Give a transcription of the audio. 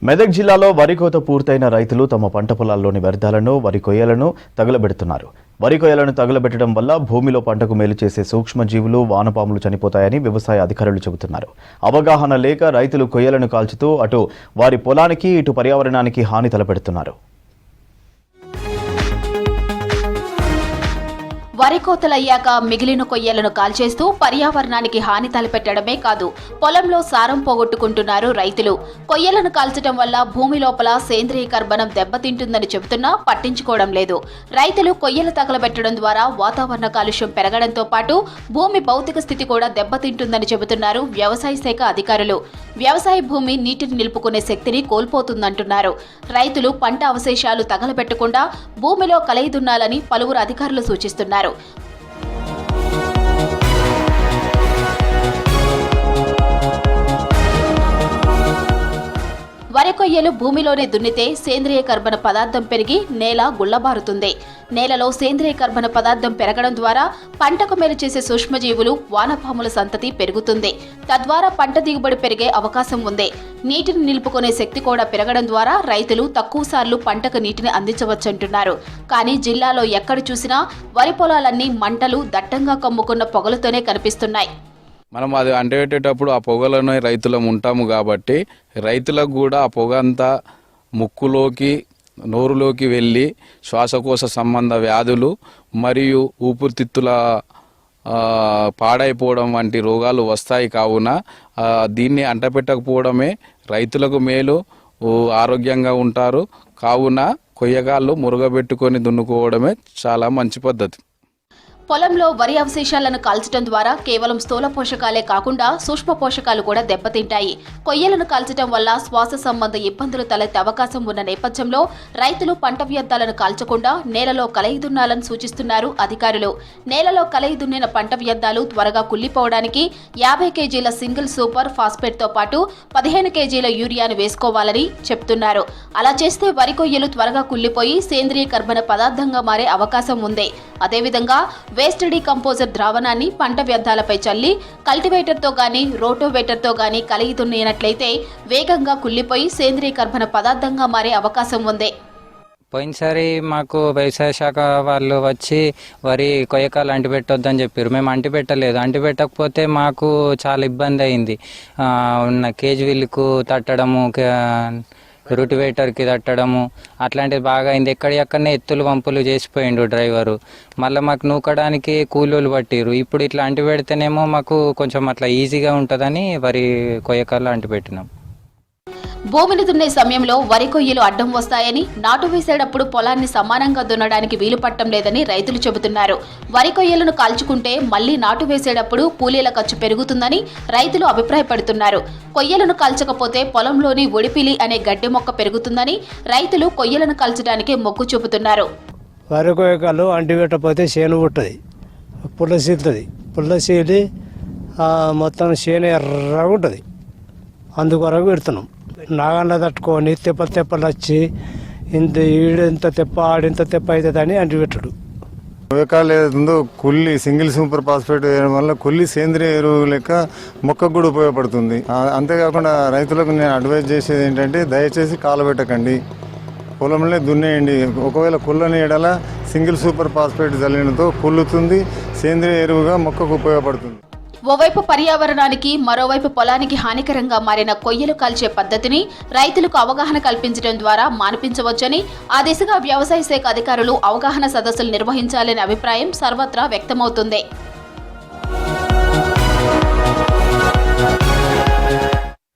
మెదక్ జిల్లాలో వరి కోత పూర్తయిన రైతులు తమ పంట పొలాల్లోని వ్యర్థాలను వరి కొయ్యలను తగలబెడుతున్నారు. వరి కొయ్యలను తగలబెట్టడం వల్ల భూమిలో పంటకు మేలు చేసే సూక్ష్మజీవులు, వానపాములు చనిపోతాయని వ్యవసాయ అధికారులు చెబుతున్నారు. అవగాహన లేక రైతులు కొయ్యలను కాల్చుతూ అటు వారి పొలానికి ఇటు పర్యావరణానికి హాని తలపెడుతున్నారు. వరి కోతలయ్యాక మిగిలిన కొయ్యలను కాల్చేస్తూ పర్యావరణానికి హాని తలపెట్టడమే కాదు, పొలంలో సారం పోగొట్టుకుంటున్నారు రైతులు. కొయ్యలను కాల్చడం వల్ల భూమి లోపల సేంద్రీయ కర్బనం దెబ్బతింటుందని చెబుతున్నా పట్టించుకోవడం లేదు. రైతులు కొయ్యలు తగలబెట్టడం ద్వారా వాతావరణ కాలుష్యం పెరగడంతో పాటు భూమి భౌతిక స్థితి కూడా దెబ్బతింటుందని చెబుతున్నారు వ్యవసాయ శాఖ అధికారులు. వ్యవసాయ భూమి నీటిని నిలుపుకునే శక్తిని కోల్పోతుందంటున్నారు. రైతులు పంట అవశేషాలు తగలబెట్టకుండా భూమిలో కలయిదున్నాలని పలువురు అధికారులు సూచిస్తున్నారు. వరి కొయ్యలు భూమిలోనే దున్నితే సేంద్రియ కర్బన పదార్థం పెరిగి నేల గుల్లబారుతుంది. నేలలో సేంద్రియ కర్బన పదార్థం పెరగడం ద్వారా పంటకు మేలు చేసే సూక్ష్మజీవులు, వానపాముల సంతతి పెరుగుతుంది. తద్వారా పంట దిగుబడి పెరిగే అవకాశం ఉంది. నీటిని నిలుపుకునే శక్తి కూడా పెరగడం ద్వారా రైతులు తక్కువ సార్లు పంటకు నీటిని అందించవచ్చంటున్నారు. కానీ జిల్లాలో ఎక్కడ చూసినా వరి పొలాలన్నీ మంటలు దట్టంగా కమ్ముకున్న పొగలతోనే కనిపిస్తున్నాయి. మనం అది అంటేటప్పుడు ఆ పొగలోనే రైతులం ఉంటాము కాబట్టి రైతులకు కూడా ఆ పొగ అంతా ముక్కులోకి, నోరులోకి వెళ్ళి శ్వాసకోశ సంబంధ వ్యాధులు మరియు ఊపిరితిత్తుల పాడైపోవడం వంటి రోగాలు వస్తాయి. కావున దీన్ని అంటపెట్టకపోవడమే రైతులకు మేలు, ఆరోగ్యంగా ఉంటారు. కావున కొయ్యగాళ్ళు మురుగబెట్టుకొని దున్నుకోవడమే చాలా మంచి పద్ధతి. పొలంలో వరి అవశేషాలను కాల్చడం ద్వారా కేవలం స్థూల పోషకాలే కాకుండా సూక్ష్మ పోషకాలు కూడా దెబ్బతింటాయి. కొయ్యలను కాల్చడం వల్ల శ్వాస సంబంధ ఇబ్బందులు తలెత్తే అవకాశం ఉన్న నేపథ్యంలో రైతులు పంట వ్యర్థాలను కాల్చకుండా నేలలో కలయిదున్నాలని సూచిస్తున్నారు అధికారులు. నేలలో కలయిదున్నిన పంట వ్యర్థాలు త్వరగా కుళ్లిపోవడానికి 50 కేజీల సింగిల్ సూపర్ ఫాస్ఫేట్తో పాటు 15 కేజీల యూరియాను వేసుకోవాలని చెప్తున్నారు. అలా చేస్తే వరి కొయ్యలు త్వరగా కుళ్లిపోయి సేంద్రియ కర్బన పదార్థంగా మారే అవకాశం ఉంది. అదేవిధంగా వేస్ట్ డీకంపోజర్ ద్రావణాన్ని పంట వ్యర్థాలపై చల్లి కల్టివేటర్తో గానీ రోటోవేటర్తో గానీ కలిగి దున్నినట్లయితే వేగంగా కుళ్లిపోయి సేంద్రీయ కర్బన పదార్థంగా మారే అవకాశం ఉంది. పోయినసారి మాకు వ్యవసాయ శాఖ వాళ్ళు వచ్చి వరి కొయ్యకాలు అంటిపెట్టొద్దని చెప్పారు. మేము అంటిపెట్టలేదు. అంటిపెట్టకపోతే మాకు చాలా ఇబ్బంది అయింది. ఉన్న కేజీ విల్లుకు తట్టడము, రూటివేటర్కి తట్టడము అట్లాంటిది బాగా అయింది. ఎక్కడెక్కడనే ఎత్తులు వంపులు చేసిపోయిండు డ్రైవరు. మళ్ళీ మాకు నూకడానికి కూలీలు పట్టిరు. ఇప్పుడు ఇట్లా అంటిపెడితేనేమో మాకు కొంచెం అట్లా ఈజీగా ఉంటుందని వరి కొయ్యకాలు అంటిపెట్టినాం. భూమిని దున్నే సమయంలో వరి కొయ్యలు అడ్డం వస్తాయని, నాటు వేసేటప్పుడు పొలాన్ని సమానంగా దున్నడానికి వీలు పట్టం లేదని రైతులు చెబుతున్నారు. వరి కొయ్యలను కాల్చుకుంటే మళ్లీ నాటు వేసేటప్పుడు కూలీల ఖర్చు పెరుగుతుందని రైతులు అభిప్రాయపడుతున్నారు. కొయ్యలను కాల్చకపోతే పొలంలోని ఒడిపిలి అనే గడ్డి మొక్క పెరుగుతుందని రైతులు కొయ్యలను కాల్చడానికి మొగ్గు చూపుతున్నారు. వరి కొయ్యకాలు అంటిపెట్టకపోతే చేను పుట్టది, పుల్ల సీలుతుంది. పుల్ల సీలి మొత్తం చేను ఎర్రగా ఉంటుంది. అందుకొరకు పెడుతున్నాం. నాగన్న తట్టుకొని తెప్పలు వచ్చి ఈడింత తెప్ప ఆడింత తెప్ప అవుతుందని అంటిపెట్టడు. కొయ్యకాలు ఏదో కుల్లి సింగిల్ సూపర్ ఫాస్ఫేట్ వేయడం వల్ల కుల్లి సేంద్రియ ఎరువు లెక్క మొక్కకు కూడా ఉపయోగపడుతుంది. అంతేకాకుండా రైతులకు నేను అడ్వైజ్ చేసేది ఏంటంటే, దయచేసి కాలబెట్టకండి, పొలంలో దున్నేయండి. ఒకవేళ కుళ్ళని ఎడల సింగిల్ సూపర్ ఫాస్ఫేట్ జల్లినతో కుళ్ళుతుంది, సేంద్రియ ఎరువుగా మొక్కకు ఉపయోగపడుతుంది. ఓవైపు పర్యావరణానికి, మరోవైపు పొలానికి హానికరంగా మారిన కొయ్యలు కాల్చే పద్ధతిని రైతులకు అవగాహన కల్పించడం ద్వారా మాన్పించవచ్చని, ఆ దిశగా వ్యవసాయ శాఖ అధికారులు అవగాహన సదస్సులు నిర్వహించాలనే అభిప్రాయం సర్వత్రా వ్యక్తమవుతుంది.